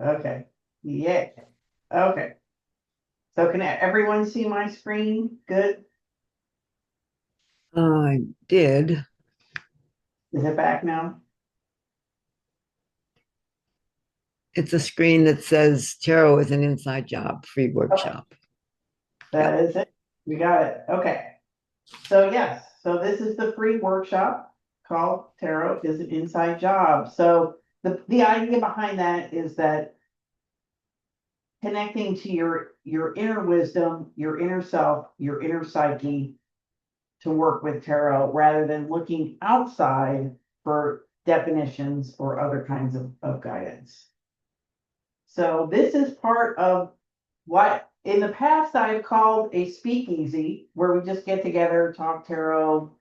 Okay, yeah, okay. So can everyone see my screen? Good? I did. Is it back now? It's a screen that says tarot is an inside job, free Okay, workshop. that Yep. is it. We got it. Okay. So yes, so this is the free workshop called Tarot is an Inside Job. So the idea behind that is that connecting to your inner wisdom, your inner self, your inner psyche to work with tarot rather than looking outside for definitions or other kinds of guidance. So this is part of what in the past I've called a speakeasy, where we just get together, talk tarot,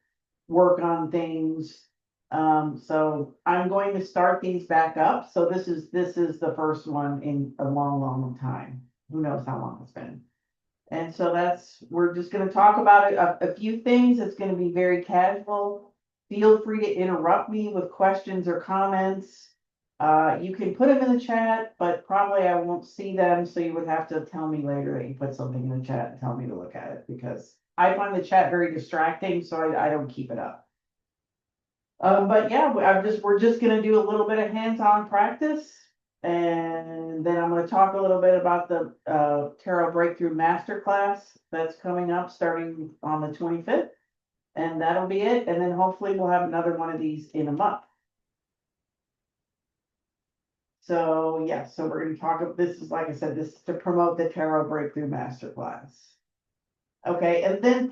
work on things. So I'm going to start these back up. So this is the first one in a long, long time. Who knows how long it's been? And so we're just going to talk about it, a few things. It's going to be very casual. Feel free to interrupt me with questions or comments. You can put them in the chat, but probably I won't see them. So you would have to tell me later that you put something in the chat and tell me to look at it, because I find the chat very distracting. So I don't keep it up. But yeah, we're just gonna do a little bit of hands-on practice. And then I'm gonna talk a little bit about the Tarot Breakthrough Masterclass that's coming up starting on the 25th. And that'll be it. And then hopefully we'll have another one of these in a month. So yeah, so we're gonna talk, this is, like I said, this is to promote the Tarot Breakthrough Masterclass. Okay, and then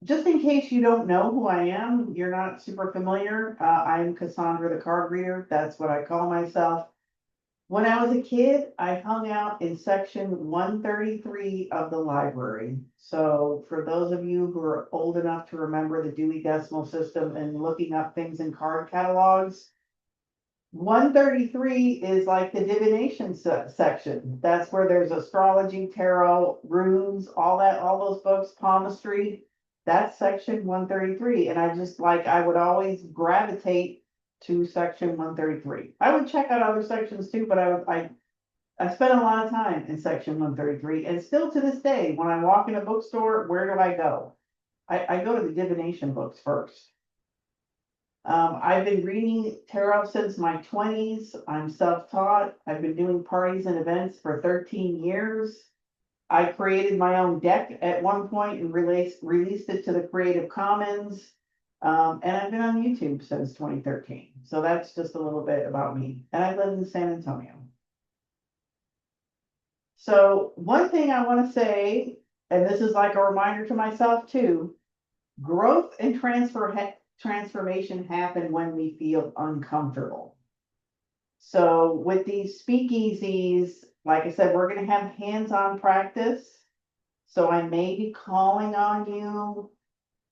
just in case you don't know who I am, you're not super familiar, I'm Cassandra the Card Reader. That's what I call myself. When I was a kid, I hung out in section 133 of the library. So for those of you who are old enough to remember the Dewey Decimal System and looking up things in card catalogs, 133 is like the divination section. That's where there's astrology, tarot, runes, all those books, palmistry. That's section 133. And I would always gravitate to section 133. I would check out other sections too, but I spent a lot of time in section 133. And still to this day, when I walk in a bookstore, where do I go? I go to the divination books first. I've been reading tarot since my 20s. I'm self-taught. I've been doing parties and events for 13 years. I created my own deck at one point and released it to the Creative Commons. And I've been on YouTube since 2013. So that's just a little bit about me. And I live in San Antonio. So one thing I want to say, and this is like a reminder to myself too, growth and transformation happen when we feel uncomfortable. So with these speakeasies, like I said, we're going to have hands-on practice. So I may be calling on you.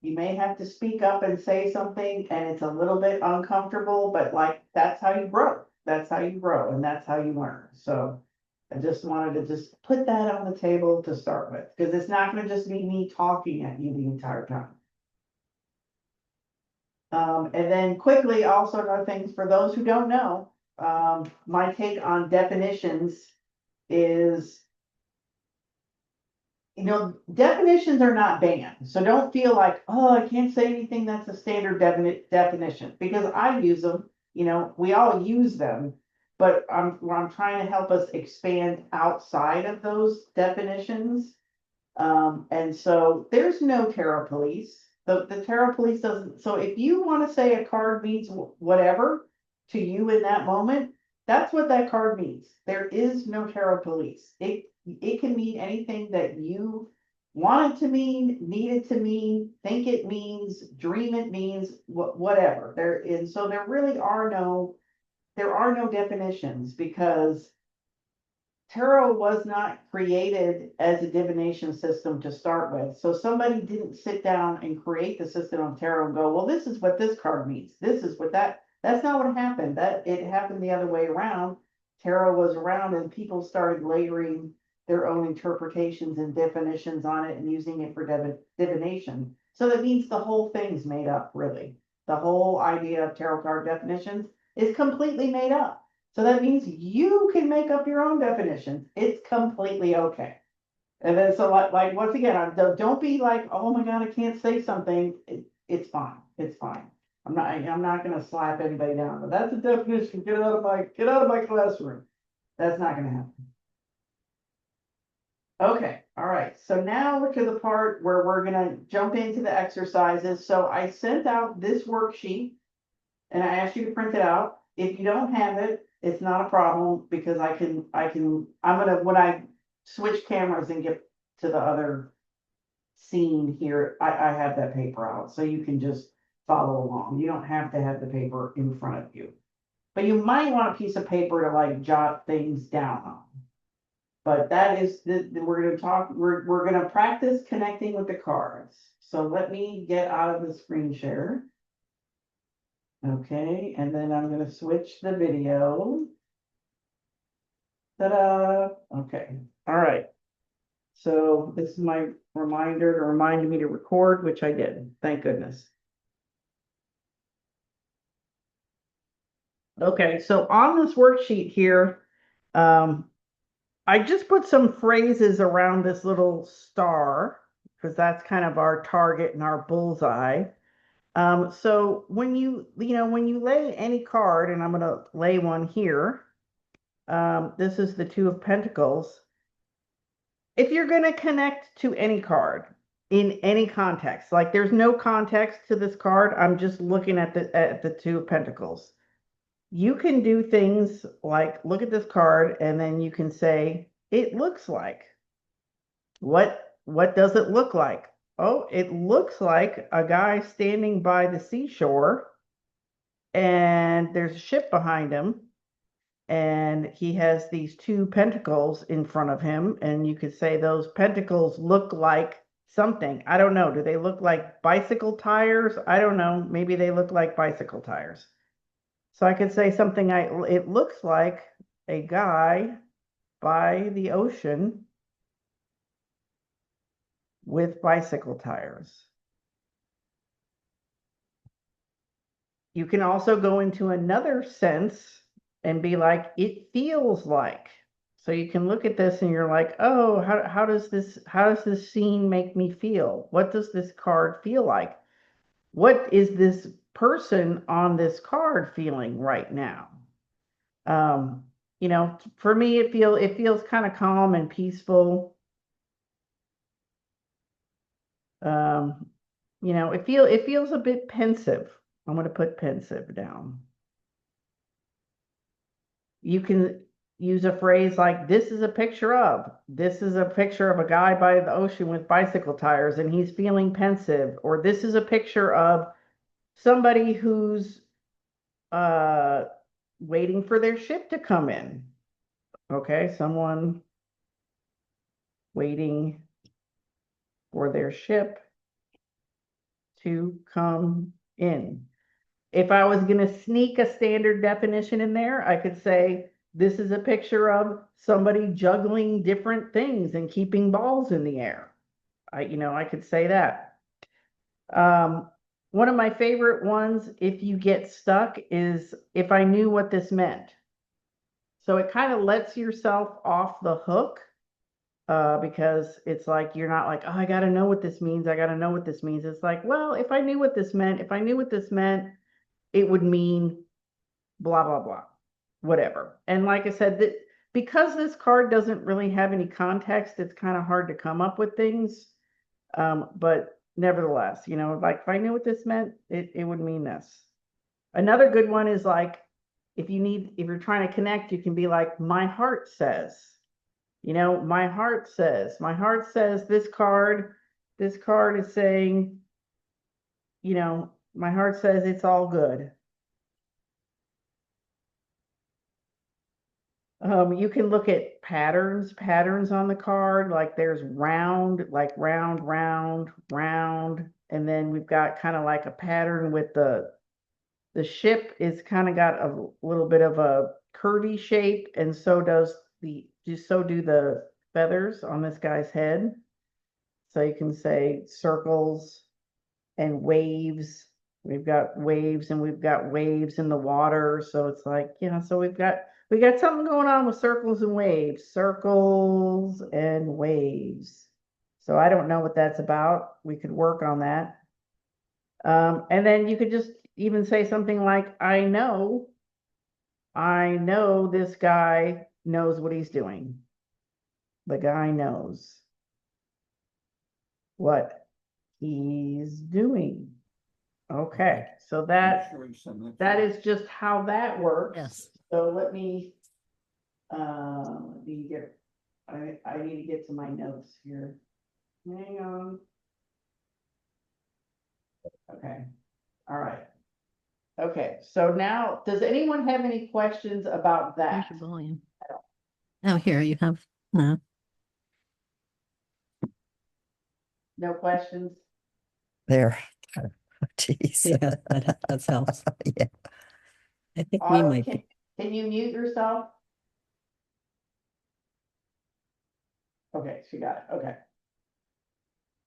You may have to speak up and say something, and it's a little bit uncomfortable, but like that's how you grow. That's how you grow, and that's how you learn. So I just wanted to just put that on the table to start with, because it's not going to just be me talking at you the entire time. And then quickly, also another things for those who don't know, my take on definitions is, definitions are not banned. So don't feel like, oh, I can't say anything that's a standard definition, because I use them, we all use them, but I'm trying to help us expand outside of those definitions. And so there's no tarot police. The tarot police doesn't. So if you want to say a card means whatever to you in that moment, that's what that card means. There is no tarot police. It can mean anything that you want it to mean, need it to mean, think it means, dream it means, whatever. And so there are no definitions, because tarot was not created as a divination system to start with. So somebody didn't sit down and create the system of tarot and go, well, this is what this card means. This is what that's not what happened. That it happened the other way around. Tarot was around and people started layering their own interpretations and definitions on it and using it for divination. So that means the whole thing's made up, really. The whole idea of tarot card definitions is completely made up. So that means you can make up your own definitions. It's completely okay. And then so like once again, don't be like, oh my God, I can't say something. It's fine. It's fine. I'm not gonna slap anybody down, but that's a definition. Get out of my classroom. That's not gonna happen. Okay, all right. So now we're to the part where we're gonna jump into the exercises. So I sent out this worksheet and I asked you to print it out. If you don't have it, it's not a problem because I'm gonna, when I switch cameras and get to the other scene here, I have that paper out, so you can just follow along. You don't have to have the paper in front of you. But you might want a piece of paper to like jot things down on. But that is, we're gonna talk, we're gonna practice connecting with the cards. So let me get out of the screen share. Okay, and then I'm gonna switch the video. Ta-da, okay, all right. So this is my reminder to remind me to record, which I did, thank goodness. Okay, so on this worksheet here, I just put some phrases around this little star because that's kind of our target and our bullseye. So when when you lay any card, and I'm going to lay one here, this is the Two of Pentacles. If you're going to connect to any card in any context, like there's no context to this card, I'm just looking at the Two of Pentacles. You can do things like look at this card and then you can say, it looks like. What does it look like? Oh, it looks like a guy standing by the seashore and there's a ship behind him and he has these two pentacles in front of him, and you could say those pentacles look like something. I don't know. Do they look like bicycle tires? I don't know. Maybe they look like bicycle tires. So I could say something it looks like a guy by the ocean with bicycle tires. You can also go into another sense and be like, it feels like. So you can look at this and you're like, oh, how does this scene make me feel? What does this card feel like? What is this person on this card feeling right now? For me, it feels kind of calm and peaceful. It feels a bit pensive. I'm going to put pensive down. You can use a phrase like, this is a picture of a guy by the ocean with bicycle tires and he's feeling pensive, or this is a picture of somebody who's waiting for their ship to come in. Okay, someone waiting for their ship to come in. If I was going to sneak a standard definition in there, I could say, this is a picture of somebody juggling different things and keeping balls in the air. I could say that. One of my favorite ones, if you get stuck, is if I knew what this meant. So it kind of lets yourself off the hook because it's like, you're not like, oh, I got to know what this means. I got to know what this means. It's like, well, if I knew what this meant, it would mean blah, blah, blah, whatever. And like I said, because this card doesn't really have any context, it's kind of hard to come up with things. But nevertheless, like if I knew what this meant, it would mean this. Another good one is like, if you're trying to connect, you can be like, my heart says, my heart says this card is saying, my heart says it's all good. You can look at patterns on the card, like there's round, like round, round, round, and then we've got kind of like a pattern with the ship is kind of got a little bit of a curvy shape, and so do the feathers on this guy's head. So you can say circles and waves. We've got waves and we've got waves in the water. So it's like, so we've got We got something going on with circles and waves, circles and waves. So I don't know what that's about. We could work on that. And then you could just even say something like, I know this guy knows what he's doing. The guy knows what he's doing. Okay, so that is just how that works. Yes. So let me get, I need to get to my notes here. Hang on. Okay, all right. Okay, so now, does anyone have any questions about Here's that? your volume. Oh, here you have, no, No questions? There. Jeez. yeah, that helps. Yeah. I think we Autumn, might be, can you mute yourself? Okay, she got it, okay.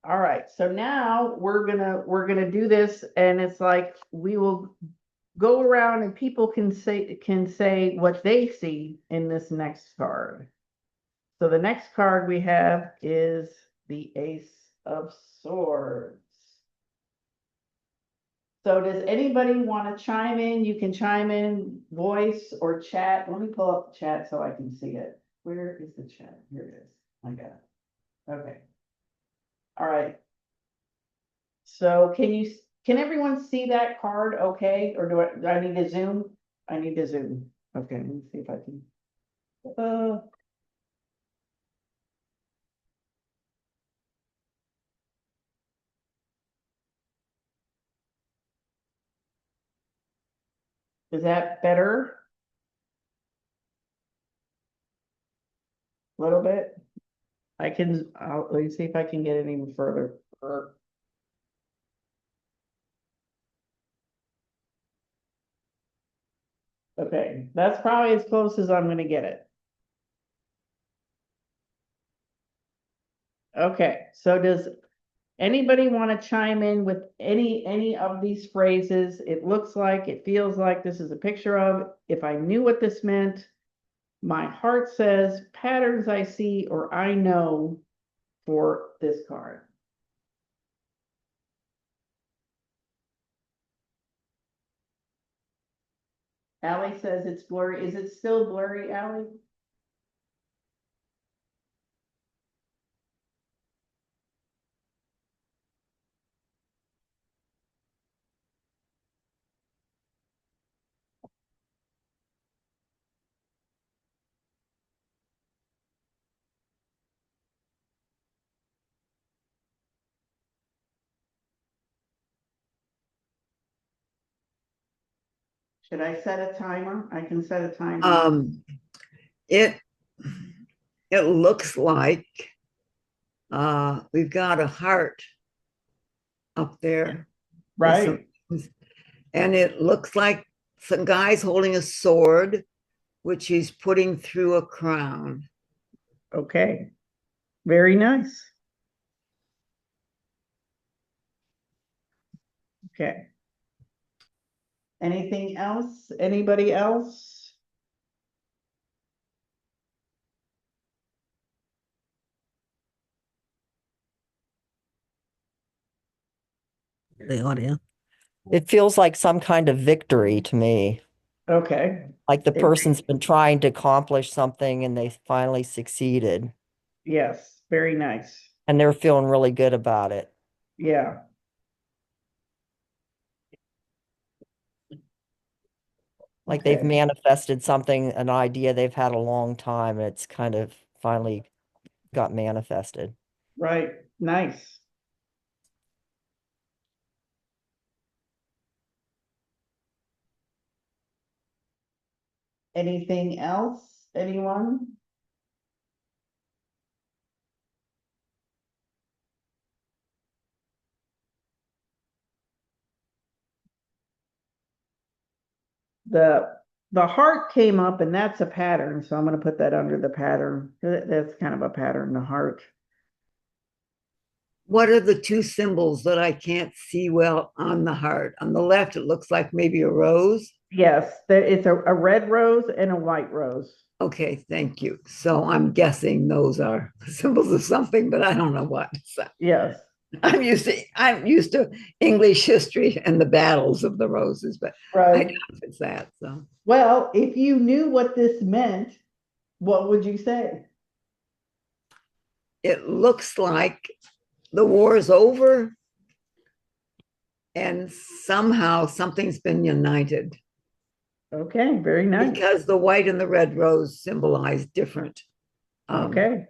All right, so now we're gonna do this, and it's like, we will go around and people can say what they see in this next card. So the next card we have is the Ace of Swords. So does anybody want to chime in? You can chime in voice or chat. Let me pull up the chat so I can see it. Where is the chat? Here it is. I got it. Okay. All right. So can everyone see that card okay? Or do I need to zoom? I need to zoom. Okay, let me see if I can. Is that better? A little bit? Let me see if I can get it even further. Okay, that's probably as close as I'm gonna get it. Okay, so does anybody want to chime in with any of these phrases? It looks like, it feels like this is a picture of, if I knew what this meant, my heart says, patterns I see or I know for this card. Allie says it's blurry. Is it still blurry, Allie? Should I set a timer? I can set a timer. It looks like we've got a heart up there. Right, And it looks like some guy's holding a sword, which he's putting through a crown. okay. Very nice. Okay. Anything else? Anybody else? the audio. It feels like some kind of victory to me. Okay, Like the It- person's been trying to accomplish something and they finally succeeded. yes, very nice. And they're feeling really good about it. Yeah, Like they've Okay. manifested something, an idea they've had a long time. And it's kind of finally got manifested. right, nice. Anything else? Anyone? The heart came up and that's a pattern, so I'm gonna put that under the pattern. That's kind of a pattern, the heart. What are the two symbols that I can't see well on the heart? On the left, it looks like maybe a rose. Yes, it's a red rose and a white rose. Okay, thank you. So I'm guessing those are symbols of something, but I don't know what. So Yes, I'm used to English history and the battles of the roses, but I right. doubt if it's that. So Well, if you knew what this meant, what would you say? it looks like the war is over and somehow something's been united Okay, very nice. because the white and the red rose symbolize different Okay,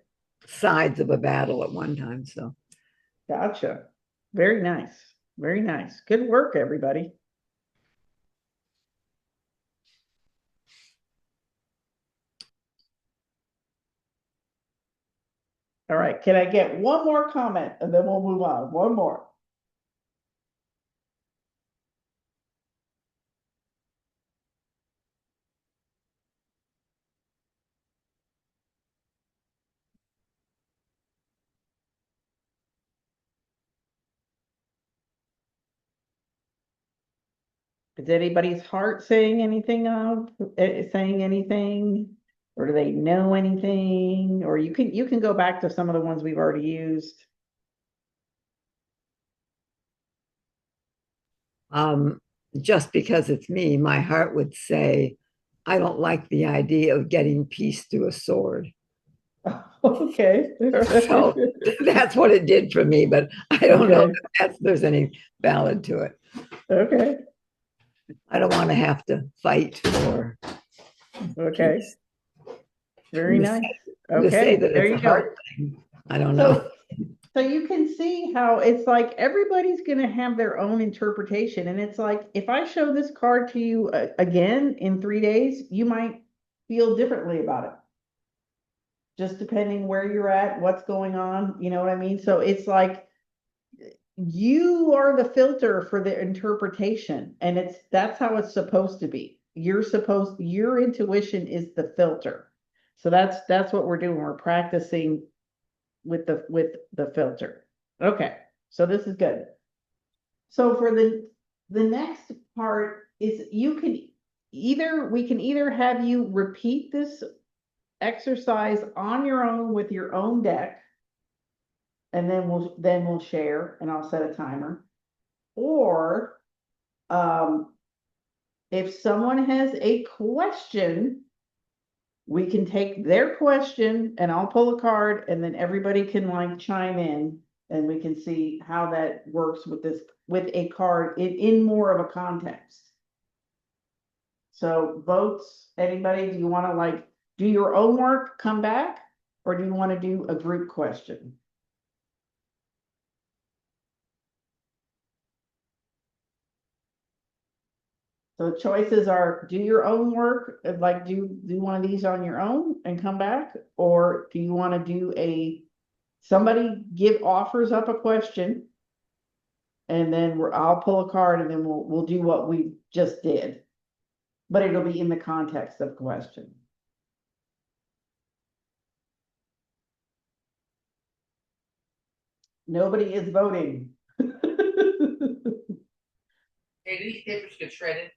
sides of a battle at one time. So gotcha. Very nice. Very nice. Good work, everybody. All right, can I get one more comment and then we'll move on? One more. Is anybody's heart saying anything saying anything? Or do they know anything? Or you can go back to some of the ones we've already used. um, just because it's me, my heart would say, I don't like the idea of getting peace through a sword. Okay. So that's what it did for me, but I don't know if there's any valid to it. Okay, I don't want to have to fight for okay, peace. very To say- nice. To say Okay, that there it's you a go. heart thing, I don't know. So you can see how it's like everybody's gonna have their own interpretation, and it's like if I show this card to you again in 3 days, you might feel differently about it. Just depending where you're at, what's going on, you know what I mean? So it's like you are the filter for the interpretation, and that's how it's supposed to be. Your intuition is the filter. So that's what we're doing. We're practicing with the filter. Okay, so this is good. So for the next part is we can either have you repeat this exercise on your own with your own deck, and then we'll share and I'll set a timer. Or if someone has a question, we can take their question and I'll pull a card and then everybody can like chime in and we can see how that works with a card in more of a context. So votes, anybody, do you want to like do your own work, come back, or do you want to do a group question? So the choices are do your own work, like do one of these on your own and come back, or do you want to do somebody offers up a question, and then I'll pull a card and then we'll do what we just did, but it'll be in the context of question. Nobody is voting. Hey, do these papers get shredded?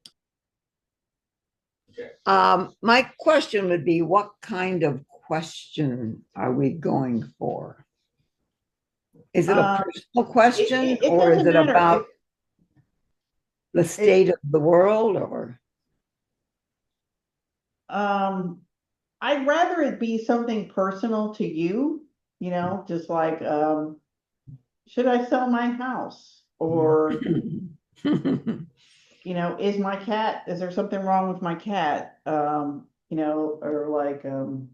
My question would be, what kind of question are we going for? Is it a personal question it or is doesn't it matter. about the state of the world or? I'd rather it be something personal to you, just like, should I sell my house? Or, is there something wrong with my cat? Or like, I'm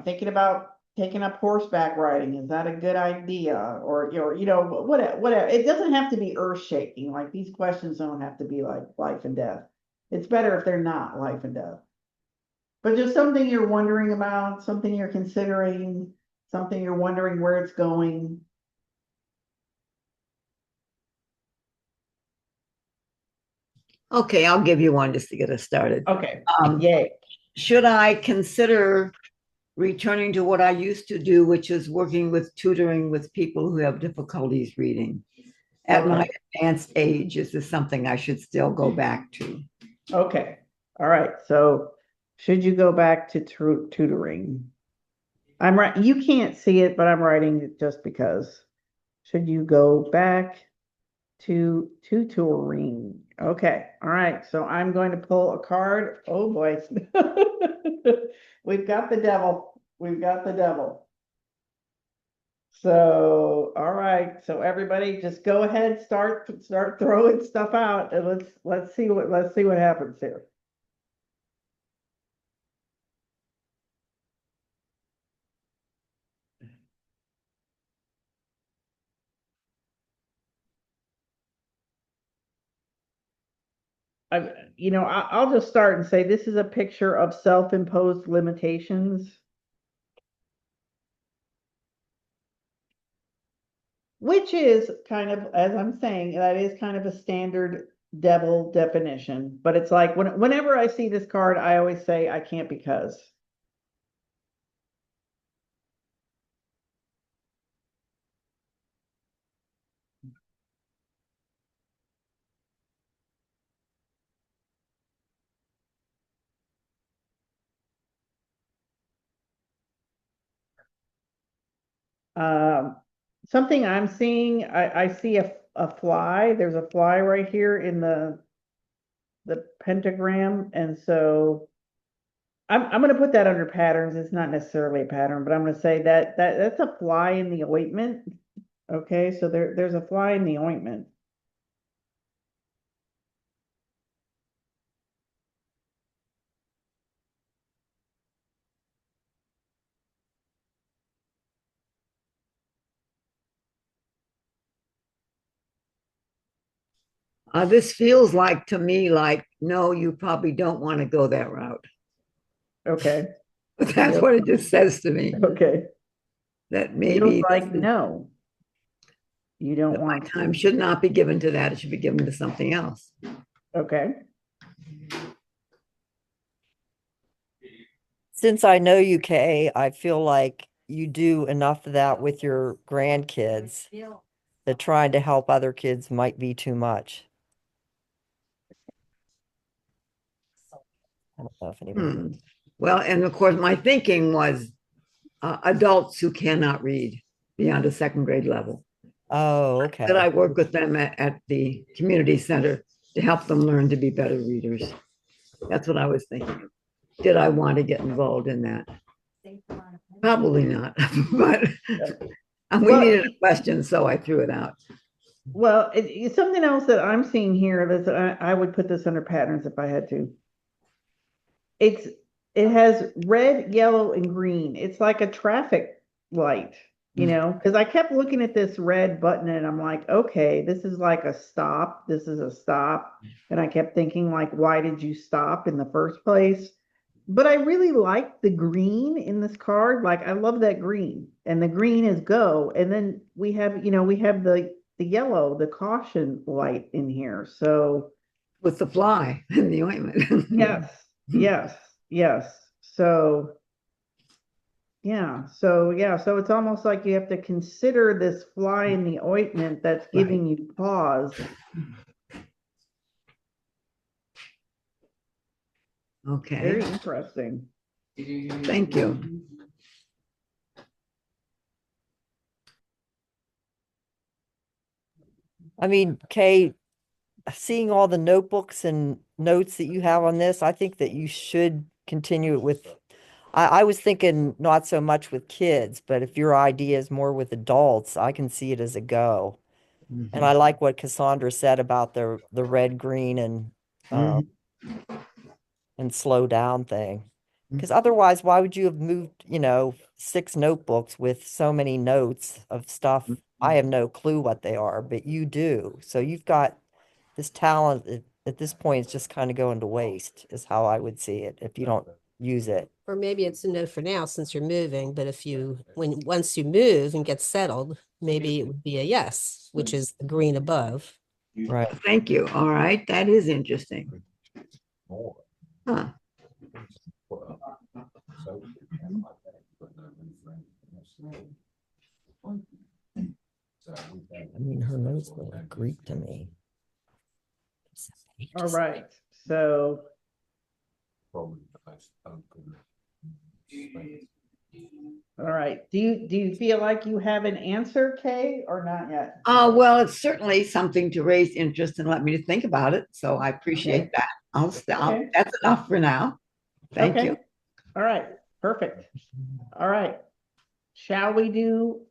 thinking about taking up horseback riding. Is that a good idea? Or, whatever. It doesn't have to be earth shaking. Like these questions don't have to be like life and death. It's better if they're not life and death. But just something you're wondering about, something you're considering, something you're wondering where it's going. Okay, I'll give you one just to get us started. Okay, Um, yay. Should I consider returning to what I used to do, which is working with tutoring with people who have difficulties reading? At my Okay. advanced age, is this something I should still go back to? Okay, all right, so should you go back to tutoring? I'm right, you can't see it, but I'm writing it just because. Should you go back to tutoring? Okay, all right, so I'm going to pull a card. Oh, boy. We've got the devil. We've got the devil. So, all right, so everybody just go ahead, start throwing stuff out and let's see what happens here. I'll just start and say this is a picture of self-imposed limitations. Which is kind of, as I'm saying, that is kind of a standard devil definition, but it's like whenever I see this card, I always say I can't because. Um, Something I'm seeing, I see a fly. There's a fly right here in the pentagram, and so I'm gonna put that under patterns. It's not necessarily a pattern, but I'm gonna say that's a fly in the ointment. Okay, so there's a fly in the ointment. This feels like to me like, no, you probably don't want to go that route. Okay, That's what it just says to me, okay. that Feels maybe like no, you don't that my want time to. should not be given to that. It should be given to something else. Okay, Since I know you, Kay, I feel like you do enough of that with your grandkids that trying to help other kids might be too much. I don't know if anybody. Hmm. Well, and of course, my thinking was adults who cannot read beyond a second grade level. Oh, That I okay. work with them at the community center to help them learn to be better readers. That's what I was thinking. Did I want to get involved in that? Probably not, but we Well, needed a question, so I threw it out. well, it's something else that I'm seeing here that I would put this under patterns if I had to. It has red, yellow, and green. It's like a traffic light, because I kept looking at this red button and I'm like, okay, this is like a stop. This is a stop. And I kept thinking, like, why did you stop in the first place? But I really like the green in this card. Like, I love that green. And the green is go. And then we have the yellow, the caution light in here. So With the fly in the ointment. yes, yes, yes. So so it's almost like you have to consider this fly in the ointment that's giving you pause. Okay, Very interesting. thank you. I mean, Kay, seeing all the notebooks and notes that you have on this, I think that you should continue it with, I was thinking not so much with kids, but if your idea is more with adults, I can see it as a go. And I like what Cassandra said about the red, green, and slow down thing. Because otherwise, why would you have moved, 6 notebooks with so many notes of stuff? I have no clue what they are, but you do. So you've got this talent at this point is just kind of going to waste, is how I would see it if you don't use it. Or maybe it's a no for now since you're moving, but once you move and get settled, maybe it would be a yes, which is the green above. Right. Thank you. All right, that is interesting. Huh. I mean, her notes Those look Greek to me. All right, so all right, do you feel like you have an answer, Kay, or not yet? Well, it's certainly something to raise interest and let me to think about it. So I appreciate Okay. that. I'll stop. Okay. That's enough for now. Thank Okay. you. All right, perfect. All right. Shall we do?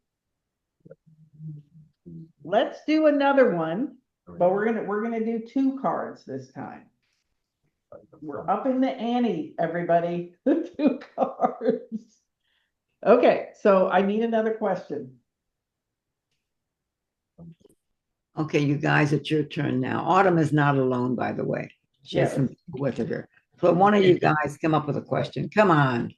Let's do another one, but we're gonna do 2 cards this time. We're up in the ante, everybody. 2 cards. Okay, so I need another question. Okay, you guys, it's your turn now. Autumn is not alone, by the way. She has Yes. some people with her. So one of you guys come up with a question. Come on.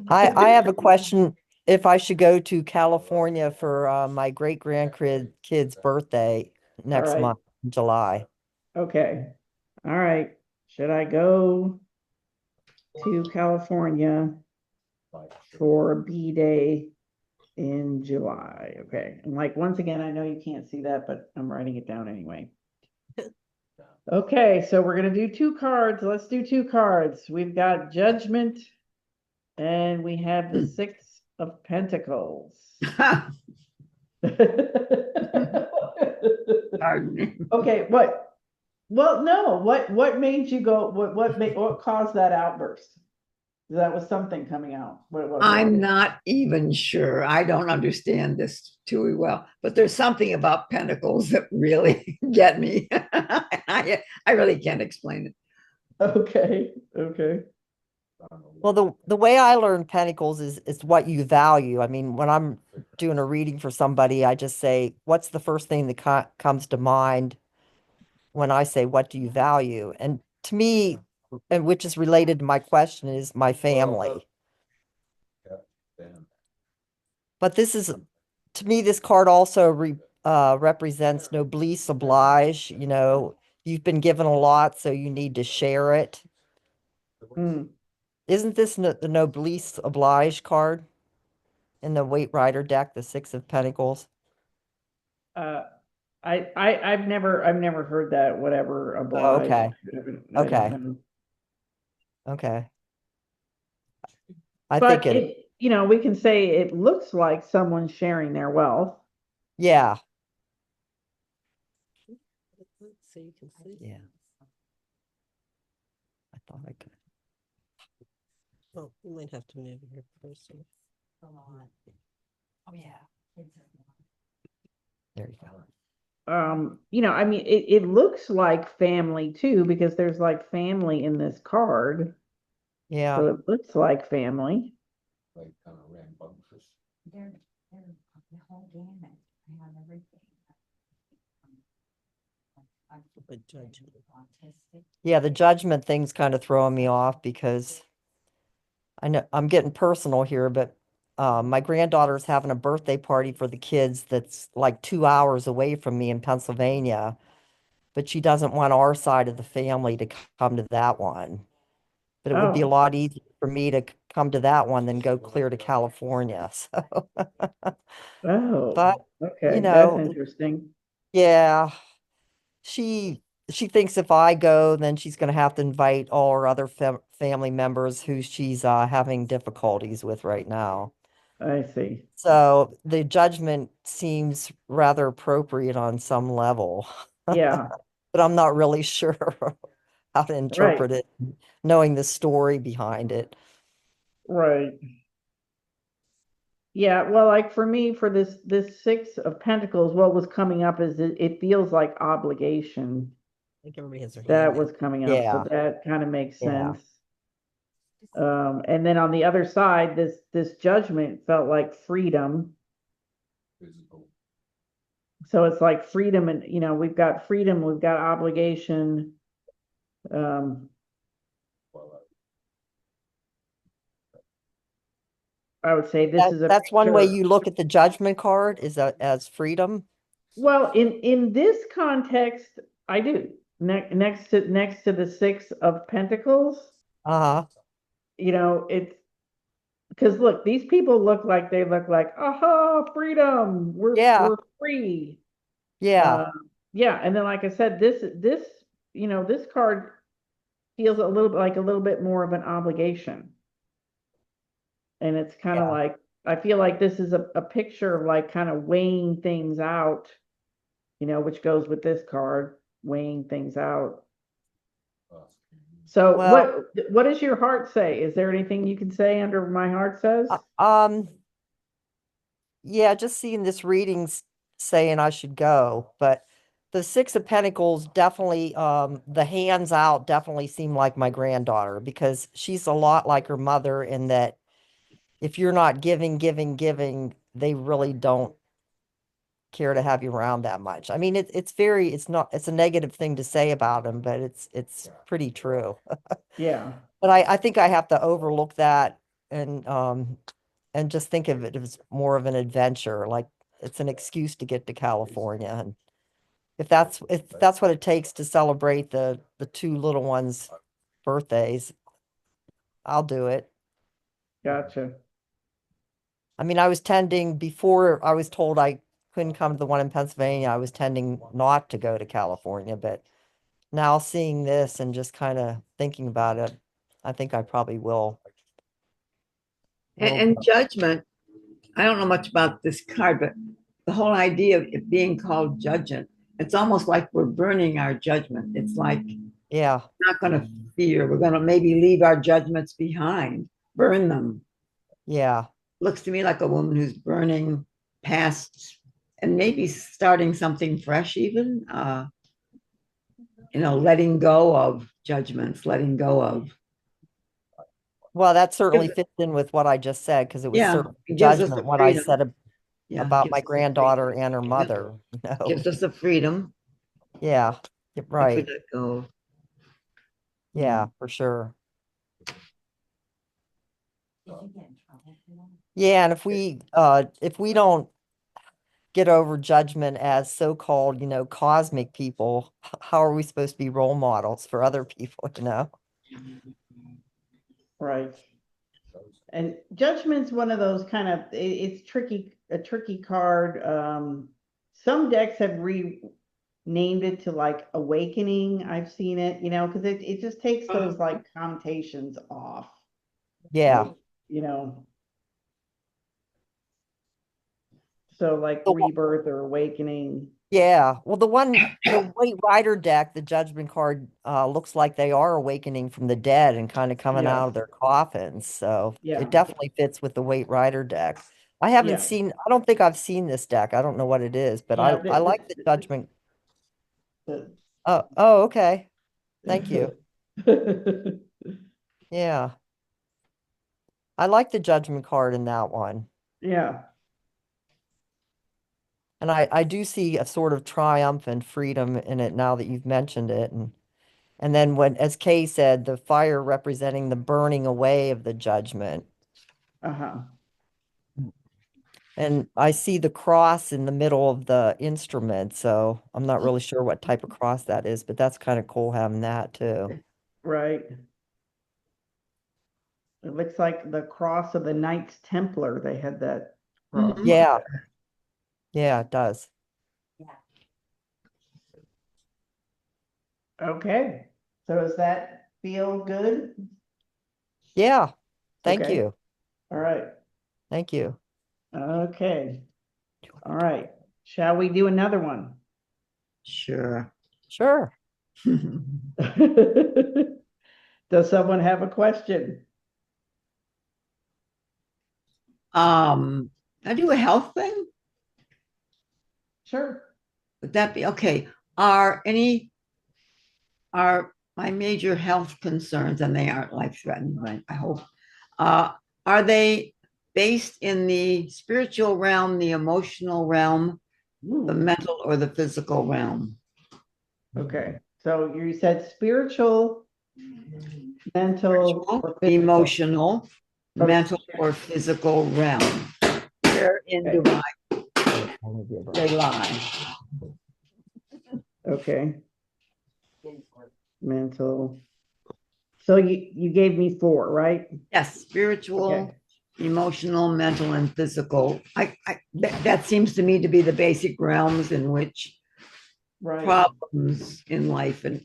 I have a question. If I should go to California for my great grandkid's birthday next right. month, in July. Okay, all right. Should I go to California for B-Day in July? Okay, and like, once again, I know you can't see that, but I'm writing it down anyway. Okay, so we're gonna do 2 cards. Let's do 2 cards. We've got Judgment and we have the 6 of Pentacles. Pardon me. Okay, well, no, what made you go, what caused that outburst? That was something coming out. What was it? I'm not even sure. I don't understand this too well, but there's something about pentacles that really get me. I really can't explain it. Okay, okay. Well, the way I learn pentacles is what you value. I mean, when I'm doing a reading for somebody, I just say, what's the first thing that comes to mind when I say, what do you value? And to me, and which is related to my question, is my family. But this is, to me, this card also represents noblesse oblige. You know, you've been given a lot, so you need to share it. Hmm. Isn't this the noblesse oblige card in the Waite Rider deck, the 6 of Pentacles? I've never heard that, whatever oblige. okay. I don't Okay. know. Okay. I But think it, we can say it looks like someone's sharing their wealth. yeah, So you can see. yeah. I thought I could. Oh, you might have to move your person. Oh, yeah. There you go. I mean, it looks like family too, because there's like family in this card. Yeah. So it looks like family. They're the whole gamut. I have everything. Good judgment. Autistic. Yeah, the judgment thing's kind of throwing me off because I know I'm getting personal here, but my granddaughter's having a birthday party for the kids that's like 2 hours away from me in Pennsylvania, but she doesn't want our side of the family to come to that one. But it would be a Oh. lot easier for me to come to that one than go clear to California. So, Oh, but okay, you that's know, interesting. yeah, she thinks if I go, then she's going to have to invite all her other family members who she's having difficulties with right now. I see. So the judgment seems rather appropriate on some level, Yeah, but I'm not really sure how to interpret it, knowing the story behind it. right. Yeah, well, like for me, for this 6 of Pentacles, what was coming up is it feels like obligation I think everybody has their hand. that up. was coming up, so Yeah. that kind of makes Yeah. sense. And then on the other side, this judgment felt like freedom. So it's like freedom, and we've got freedom, we've got obligation. I would say this is a That's one way picture. you look at the judgment card is as freedom. Well, in this context, I do. Next to the 6 of Pentacles, Uh-huh. it's because look, these people look like aha, freedom. Yeah. We're free. Yeah, Yeah, and then like I said, this, this card feels a little bit more of an obligation. And it's kind of Yeah. like, I feel like this is a picture of like kind of weighing things out, which goes with this card, weighing things out. So well, what does your heart say? Is there anything you can say under my heart says? yeah, just seeing this reading's saying I should go, but the Six of Pentacles definitely, the hands out definitely seem like my granddaughter because she's a lot like her mother in that if you're not giving, they really don't care to have you around that much. I mean, it's a negative thing to say about them, but it's pretty true. Yeah, But I think I have to overlook that and just think of it as more of an adventure, like it's an excuse to get to California. And if that's what it takes to celebrate the two little ones' birthdays, I'll do it. gotcha. I mean, I was tending before I was told I couldn't come to the one in Pennsylvania. I was tending not to go to California, but now seeing this and just kind of thinking about it, I think I probably will. And judgment, I don't know much about this card, but the whole idea of it being called judgment, it's almost like we're burning our judgment. It's like Yeah, not going to fear. We're going to maybe leave our judgments behind, burn them. yeah. Looks to me like a woman who's burning past and maybe starting something fresh, even, letting go of judgments, letting go of. Well, that certainly fits in with what I just said because it was Yeah, certainly it gives us the judgment what I freedom. said Yeah, about gives my us the freedom. granddaughter and her mother. Gives us the freedom Yeah, if we right. let go. Yeah, for sure. Did you get in trouble for that? Yeah, and if we don't get over judgment as so-called, cosmic people, how are we supposed to be role models for other people? Right. And judgment's one of those kind of, it's a tricky card. Some decks have renamed it to like awakening. I've seen it, because it just takes those like connotations off, Yeah. you know. So like The one- rebirth or awakening. Yeah. Well, the White Rider deck, the judgment card, looks like they are awakening from the dead and kind of coming Yeah. out of their coffins. So Yeah. it definitely fits with the White Rider deck. I don't think I've seen this deck. I don't know what it is, but Yeah, I like the judgment. the- Oh, okay. Thank you. Yeah. I like the judgment card in that one. Yeah, And I do see a sort of triumph and freedom in it now that you've mentioned it. And then as Kay said, the fire representing the burning away of the judgment. uh-huh. And I see the cross in the middle of the instrument, so I'm not really sure what type of cross that is, but that's kind of cool having that too. Right. It looks like the cross of the Knights Templar. They had that cross. Mhm. Yeah. Yeah, it does. Okay, so does that feel good? Yeah. Thank Okay. you. All right, Thank you. okay. All right, shall we do another one? Sure. Sure. Does someone have a question? I do a health thing. Sure. Would that be okay? Are my major health concerns, and they aren't life threatening, I hope, are they based in the spiritual realm, the emotional realm, the Ooh, mental, or the physical realm? okay, so you said spiritual, mental, or physical? Emotional, Okay. mental, or physical realm. Wherein do they lie? Okay. Mental. So you gave me 4, right? Yes, spiritual, Okay. emotional, mental, and physical. That seems to me to be the basic realms in which right, problems in life and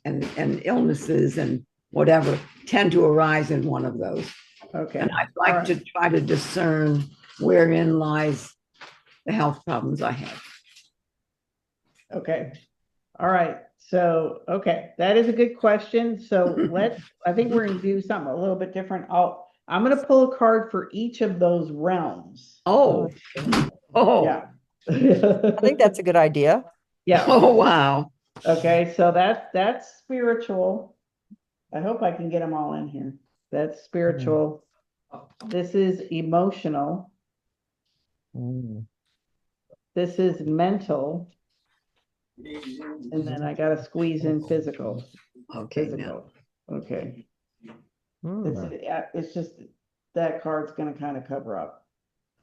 illnesses and whatever tend to arise in one of those. okay. And I'd like to try to discern wherein lies the health problems I have. Okay, all right, so, okay, that is a good question, so I think we're gonna do something a little bit different, I'm gonna pull a card for each of those realms. Oh, oh, Yeah. I think that's a good idea. Yeah, oh, wow. okay, so that's spiritual. I hope I can get them all in here. That's spiritual. This is emotional. Mm. This is mental. And then I gotta squeeze in physical. Okay, now, Physical. Okay. Mm. It's just that card's gonna kind of cover up.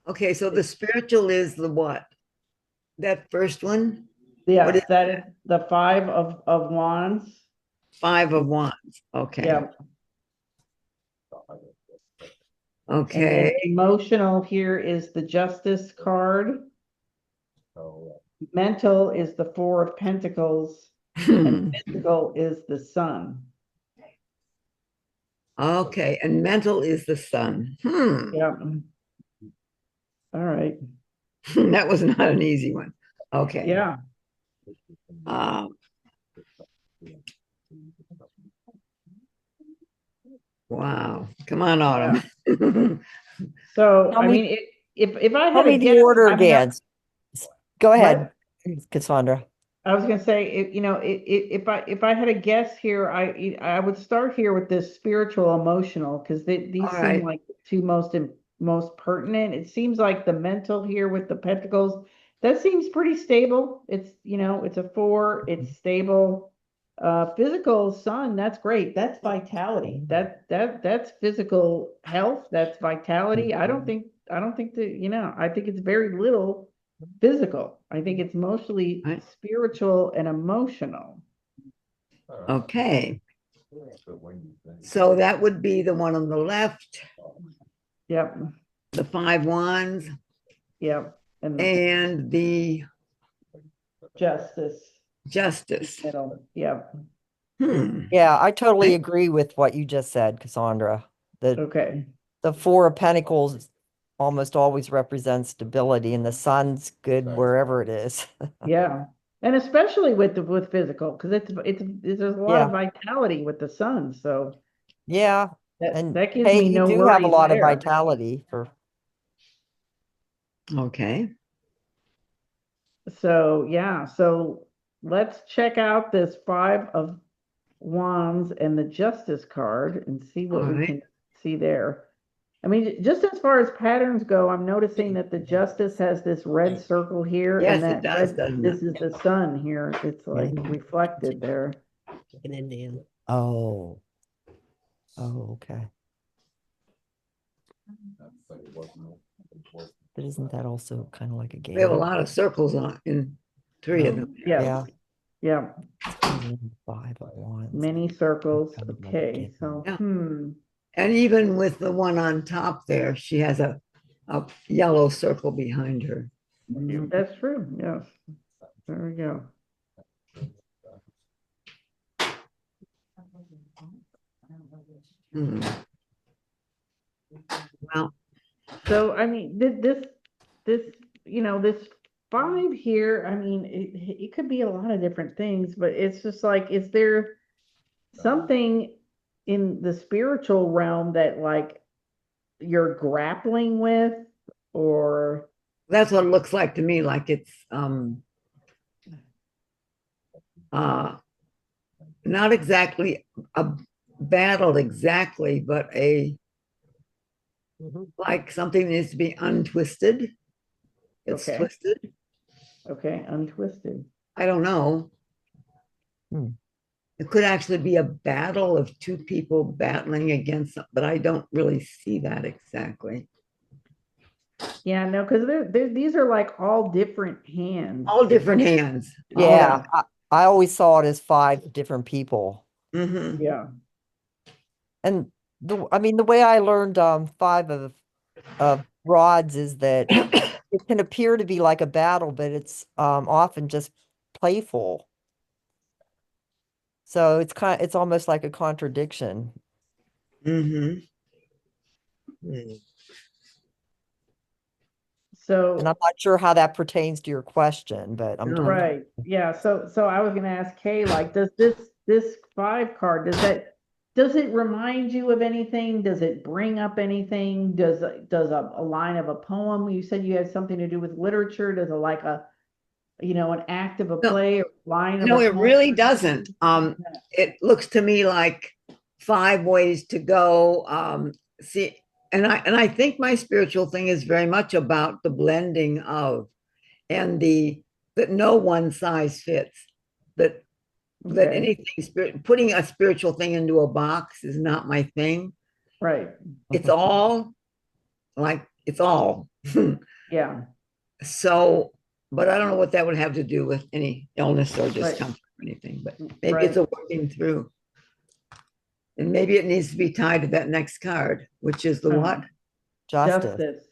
okay, so the spiritual is the what? That first one, What Yeah, is that is the 5 of wands. 5 of Wands. Okay, Yeah. And okay, then emotional here is the Justice card. Mental is the 4 of Pentacles. And physical is the Sun. okay, and mental is the Sun. Yeah. All right. That was not an easy one. Okay. Yeah. Um, wow, come on, Autumn. So, Tell I me- mean, if I Tell had a me the guess, order I mean, again. Go ahead, Cassandra. I was gonna say, if I had a guess here, I would start here with this spiritual emotional, because these All seem right. like the two most pertinent. It seems like the mental here with the pentacles, that seems pretty stable. It's, it's a 4, it's stable. Physical Sun, that's great. That's vitality. That's physical health. That's vitality. I don't think that, I think it's very little physical. I think it's mostly Right. spiritual and emotional. Okay, so that would be the one on the left, Yep, the 5 Wands, yep. And and the justice, Justice. middle, yep. Yeah, I totally Okay. agree with what you just said, Cassandra. Okay, The 4 of Pentacles almost always represents stability, and the Sun's good wherever it is. yeah. And especially with physical, because there's a lot of Yeah. vitality with the Sun, so Yeah, that and that gives hey, me you no do have a worries lot of there. vitality for. Okay, So, yeah, so let's check out this 5 of Wands and the Justice card and see what All we right. can see there. I mean, just as far as patterns go, I'm noticing that the Justice has this red circle here, Yes, and it that does, red, doesn't this it? is the Sun here. It's like reflected there. An Indian. Oh. Oh, okay. But isn't that also kind of like a game? We have a lot of circles on in 3 of them. Yeah, yeah, 5 of Wands. many circles. Kind of like a Okay, game. so, Yeah. And even with the one on top there, she has a yellow circle behind her. that's true, yes. There we go. Hmm. Well, So, I mean, this, this 5 here, I mean, it could be a lot of different things, but it's just like, is there something in the spiritual realm that like you're grappling with, or that's what it looks like to me, like it's not exactly a battle exactly, but like something needs to be untwisted. It's Okay. twisted. okay, untwisted. I don't know. Hmm. It could actually be a battle of 2 people battling against, but I don't really see that exactly. Yeah, no, because these are like all different hands. All different hands. Yeah, I always saw it as 5 different people. Mm-hmm. Yeah, And I mean, the way I learned 5 of rods is that it can appear to be like a battle, but it's often just playful. So it's almost like a contradiction. Mm-hmm. So. And I'm not sure how that pertains to your question, but No. Right, yeah, so I was gonna ask Kay, like, does this 5 card, does it remind you of anything? Does it bring up anything? Does a line of a poem, you said you had something to do with literature, does it like an act of a No. play or line of No, a it poem? really doesn't. It looks to me like 5 ways to go. See, and I think my spiritual thing is very much about the blending of and that no one size fits. That Okay, anything putting a spiritual thing into a box is not my thing. right, It's all like it's all. yeah, So, but I don't know what that would have to do with any illness or discomfort or anything, but maybe it's a Right. working through. And maybe it needs to be tied to that next card, which is the what? justice. justice,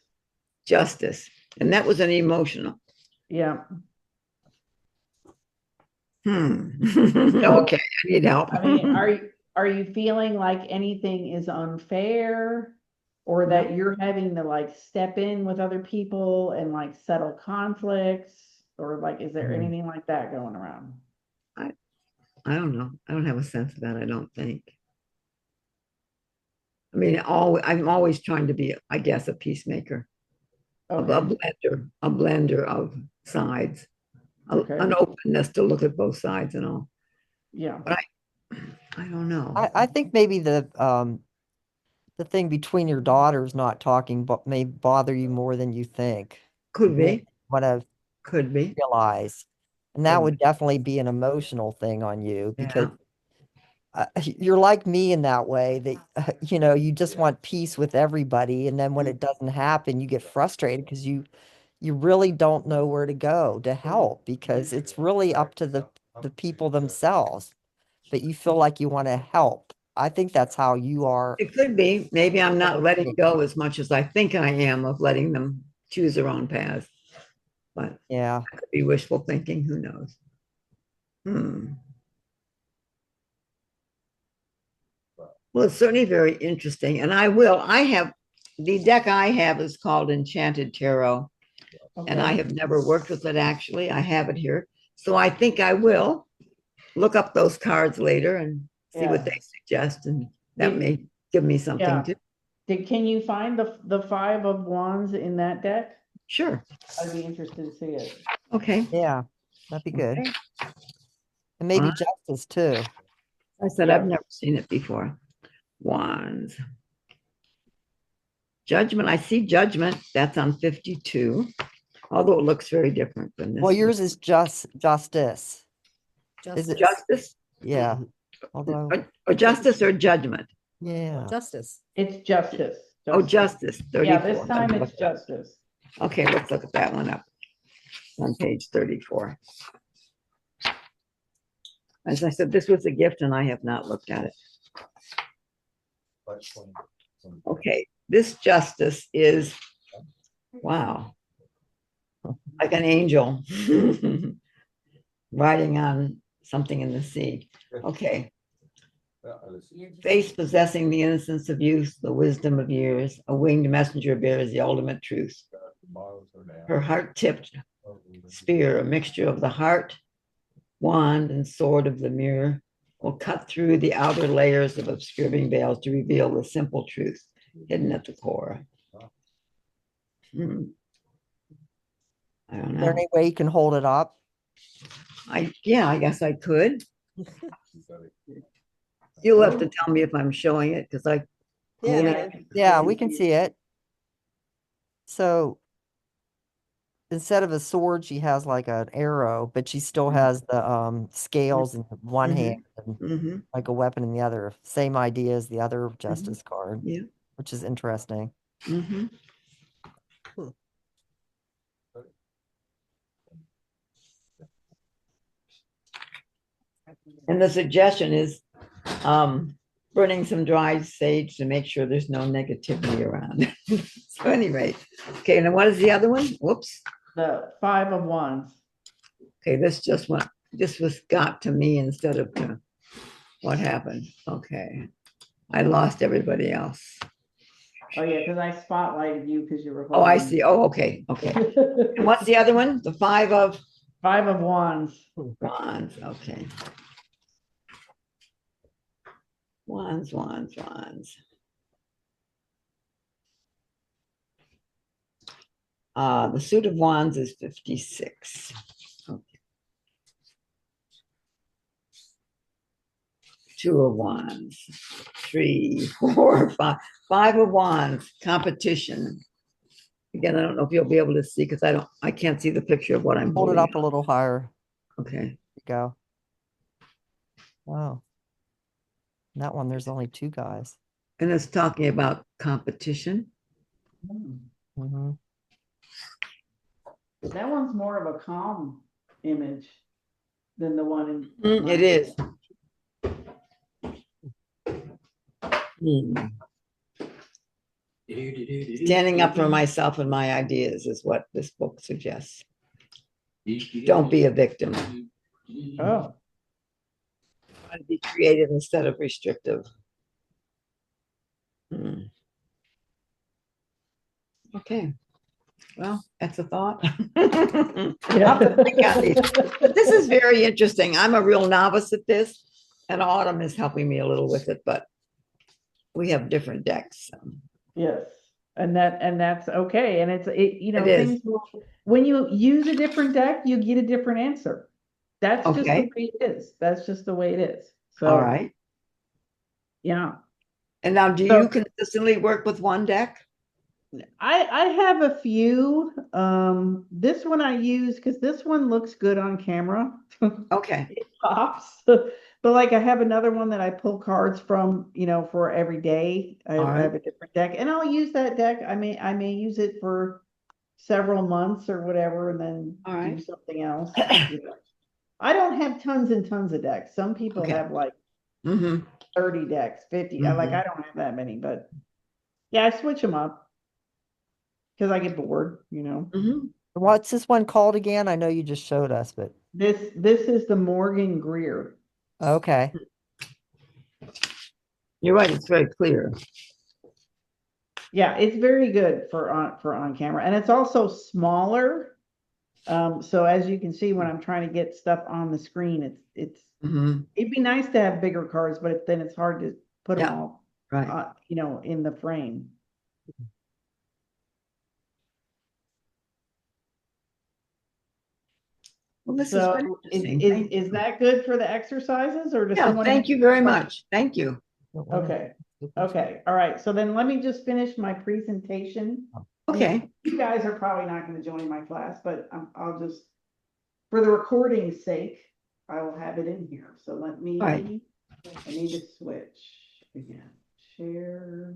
Justice. And that was an emotional. yeah. Okay, I need help. I mean, are you feeling like anything is unfair? Or that you're having to like step in with other people and like settle conflicts? Or like, is there anything like that going around? I don't know. I don't have a sense of that, I don't think. I mean, I'm always trying to be, I guess, a peacemaker, a Okay, blender of sides, Okay. an openness to look at both sides and all. yeah, But I don't know. I think maybe the thing between your daughters not talking may bother you more than you think. Could be, Want to could be. realize. And that would definitely be an emotional thing on you because you're like me in that way that, you just want peace with everybody. And then when it doesn't happen, you get frustrated because you really don't know where to go to help because it's really up to the people themselves. But you feel like you want to help. I think that's how you are. It could be. Maybe I'm not letting go as much as I think I am of letting them choose their own path. But Yeah. it could be wishful thinking. Who knows? Well, it's certainly very interesting. And the deck I have is called Enchanted Tarot. And I okay, have never worked with it actually. I have it here. So I think I will look up those cards later and see what Yeah. they suggest. And that Did- may give me something yeah. to. Can you find the 5 of Wands in that deck? Sure. I'd be interested to see it. Okay. Yeah. That'd be good. Okay. And maybe Wow. justice too. I said, Yeah. I've never seen it before. Wands. Judgment. I see judgment. That's on 52. Although it looks very different than this. Well, one. yours is justice. Is it? Justice Yeah. Although, or justice or judgment. yeah. Justice. It's justice. Oh, justice. 34. Yeah, this time it's justice. Okay, let's look at that one up. On page 34. As I said, this was a gift and I have not looked at it. Okay, this justice is, wow, like an angel riding on something in the sea. Okay. Face possessing the innocence of youth, the wisdom of years, a winged messenger bears the ultimate truth. Her heart-tipped spear, a mixture of the heart, wand, and sword of the mirror, will cut through the outer layers of obscuring veils to reveal the simple truth hidden at the core. I don't Is there know. any way you can hold it up? I guess I could. You'll have to tell me if I'm showing it because I. Yeah. Yeah, we can see it. So instead of a sword, she has like an arrow, but she still has the scales in one Mhm. hand and Mhm. like a weapon in the other. Same idea as the other justice card, Yeah. which is interesting. Mhm. And the suggestion is burning some dry sage to make sure there's no negativity around. So anyway, okay, and then what is the other one? Whoops. The 5 of Wands. Okay, this was got to me instead of to What happened? Okay. I lost everybody else. Oh, yeah, because I spotlighted you because you were. Oh, I holding- see. Oh, okay, okay. And what's the other one? The 5 of 5 of Wands. wands, okay. Wands, wands, wands. The suit of wands is 56. Okay. 2 of wands, 3, 4, 5, 5 of wands, competition. Again, I don't know if you'll be able to see because I can't see the picture of what I'm Hold it holding. up a little higher. Okay, There you go. Oh. That one, there's only 2 guys. and it's talking about competition. Mm-hmm. That one's more of a calm image than the one in. It is. Hmm. Standing up for myself and my ideas is what this book suggests. Don't be a victim. Oh, Try to be creative instead of restrictive. Hmm. Okay. Well, that's a thought. I'll have to think on these. But this is very interesting. I'm a real novice at this, and Autumn is helping me a little with it, but we have different decks. So. yes, and that's okay, and you know, It is. things, when you use a different deck, you get a different answer. That's just the Okay. way it is, that's just the way it is, so. All right. Yeah, And now, do So- you consistently work with one deck? I have a few, this one I use, because this one looks good on camera. Okay. It pops, but like I have another one that I pull cards from, you know, for every day. I All right. have a different deck, and I'll use that deck. I may use it for several months or whatever, and then All do right. something else. You know. I don't have tons and tons of decks. Some people Okay. have like Mm-hmm. 30 decks, 50. Like Mhm. I don't have that many, but yeah, I switch them up because I get bored, you know. Mm-hmm. What's this one called again? I know you just showed us, but This is the Morgan Greer. okay. You're right. It's very clear. Yeah, it's very good for on camera, and it's also smaller. So as you can see, when I'm trying to get stuff on the screen, Mm-hmm. it'd be nice to have bigger cards, but then it's hard to put them Yeah. all, Right. you know, in the frame. Well, this is So very is, interesting. is, Thank is that good for the exercises, or does Yeah, someone? thank you very much. Thank you. Okay, okay, all right, so then let me just finish my presentation. Okay. You guys are probably not gonna join my class, but I'll just, for the recording's sake, I will have it in here, so let me. All right. I need to switch again, share.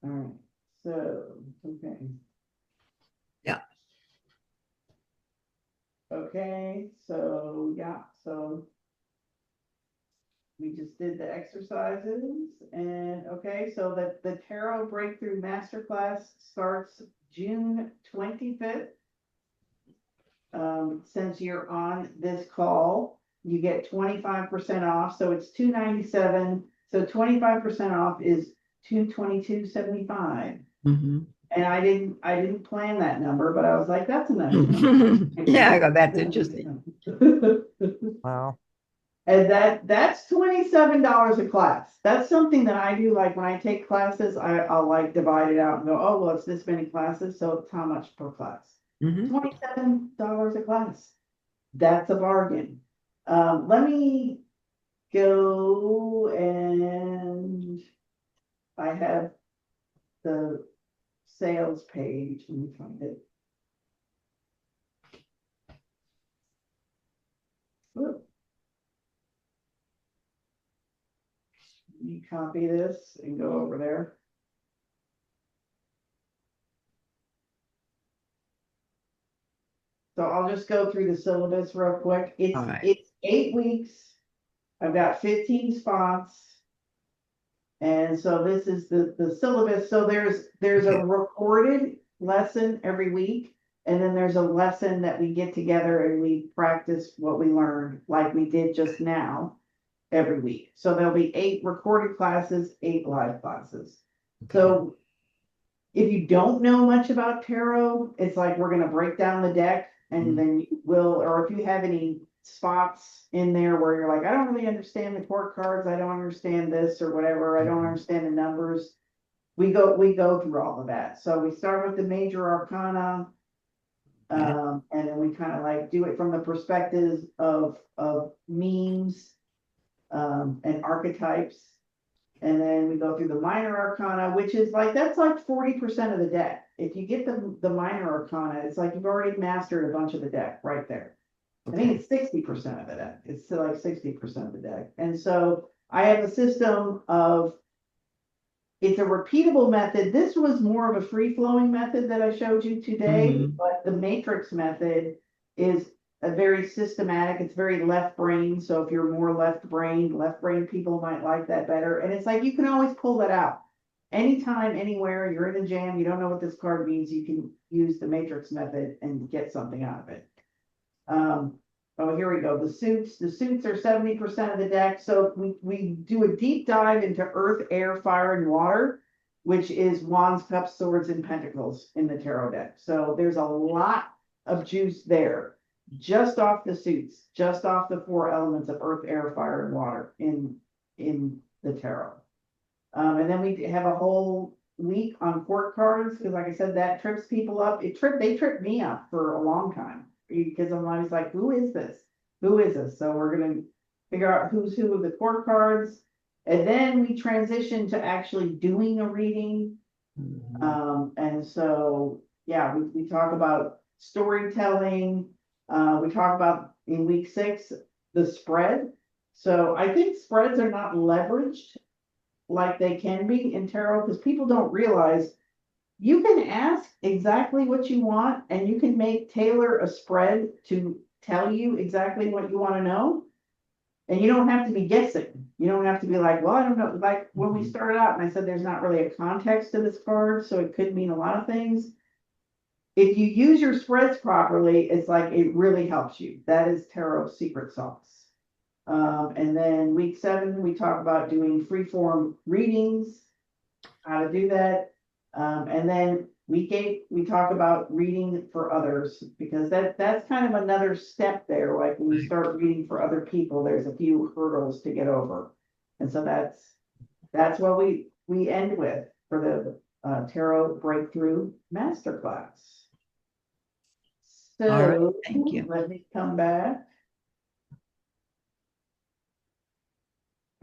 All right, so, okay. Yeah. Okay, so, yeah, so. We just did the exercises and, okay, so that the Tarot Breakthrough Masterclass starts June 25th. Since you're on this call, you get 25% off, so it's $297. So 25% off is $222.75. Mm-hmm. And I didn't plan that number, but I was like, that's a nice number. Yeah, I go, that's interesting. Wow. And that's $27 a class. That's something that I do, like when I take classes, I'll like divide it out and go, oh, well, it's this many classes, so it's how much per class. Mhm. $27 a class. That's a bargain. Let me go, and I have the sales page. Let me find it. Whoop. Let me copy this and go over there. So I'll just go through the syllabus real quick. All right. It's 8 weeks. I've got 15 spots. And so this is the syllabus. So there's a recorded lesson every week. And then there's a lesson that we get together and we practice what we learned, like we did just now, every week. So there'll be 8 recorded classes, 8 live classes. So if you don't know much about tarot, it's like we're gonna break down the deck and then we'll, or if you have any spots in there where you're like, I don't really understand the court cards, I don't understand this or whatever, I don't understand the numbers. We go through all of that. So we start with the major arcana. And then we kind of like do it from the perspectives of memes, and archetypes. And then we go through the minor arcana, which is like, that's like 40% of the deck. If you get the minor arcana, it's like you've already mastered a bunch of the deck right there. I think it's 60% of the deck. It's still like 60% of the deck. And so I have a system of, it's a repeatable method. This was more of a free-flowing method that I showed you today, but the matrix method is a very systematic, it's very left brain. So if you're more left brain people might like that better. And it's like, you can always pull that out. Anytime, anywhere, you're in a jam, you don't know what this card means, you can use the matrix method and get something out of it. Oh, here we go. The suits are 70% of the deck. So we do a deep dive into earth, air, fire, and water, which is wands, cups, swords, and pentacles in the tarot deck. So there's a lot of juice there, just off the suits, just off the 4 elements of earth, air, fire, and water in the tarot. And then we have a whole week on court cards, because like I said, that trips people up. They tripped me up for a long time. Because I'm always like, who is this? Who is this? So we're going to figure out who's who of the court cards. And then we transition to actually doing a reading. And so, yeah, we talk about storytelling. We talk about in week 6, the spread. So I think spreads are not leveraged like they can be in tarot, because people don't realize you can ask exactly what you want and you can tailor a spread to tell you exactly what you want to know. And you don't have to be guessing. You don't have to be like, well, I don't know. Like when we started out and I said, there's not really a context to this card, so it could mean a lot of things. If you use your spreads properly, it's like, it really helps you. That is tarot secret sauce. And then week 7, we talk about doing freeform readings, how to do that. And then week 8, we talk about reading for others, because that's kind of another step there. Like when you start reading for other people, there's a few hurdles to get over. And so that's what we end with for the Tarot Breakthrough Masterclass. So All right, thank you. let me come back.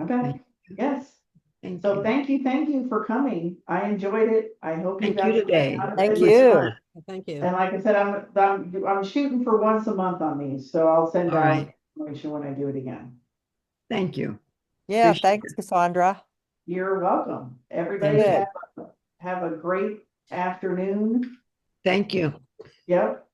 Okay, yes. So thank you for coming. I enjoyed it. I hope you Thank got you something today. out of Thank it. you. Thank you. And like I said, I'm shooting for once a month on these, so I'll send All out right. information when I do it again. Thank you. Yeah, Appreciate thanks, Cassandra. You're welcome. Everybody Good. have a great afternoon. Thank you. Yep.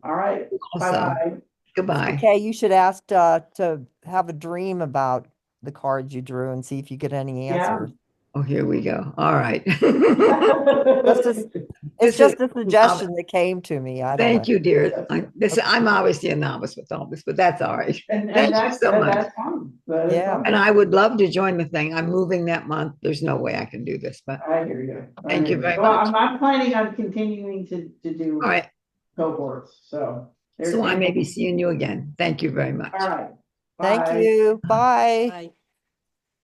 All right. Also, Bye-bye. goodbye. Okay, you should ask to have a dream about the cards you drew and see if you get any Yeah. answers. Oh, here we go. All right. Just as- This It's just is- a suggestion that came to me. I don't Thank know. you, dear. I'm obviously a novice with all this, but that's all right. And Thank you that's so much. that's fun. That is Yeah. fun. And I would love to join the thing. I'm moving that month. There's no way I can do this, but I hear you. Thank you very Well, much. I'm planning on continuing to do all right. cohorts, so. So I may be seeing you again. Thank you very much. All right. Thank Bye. you. Bye. Bye.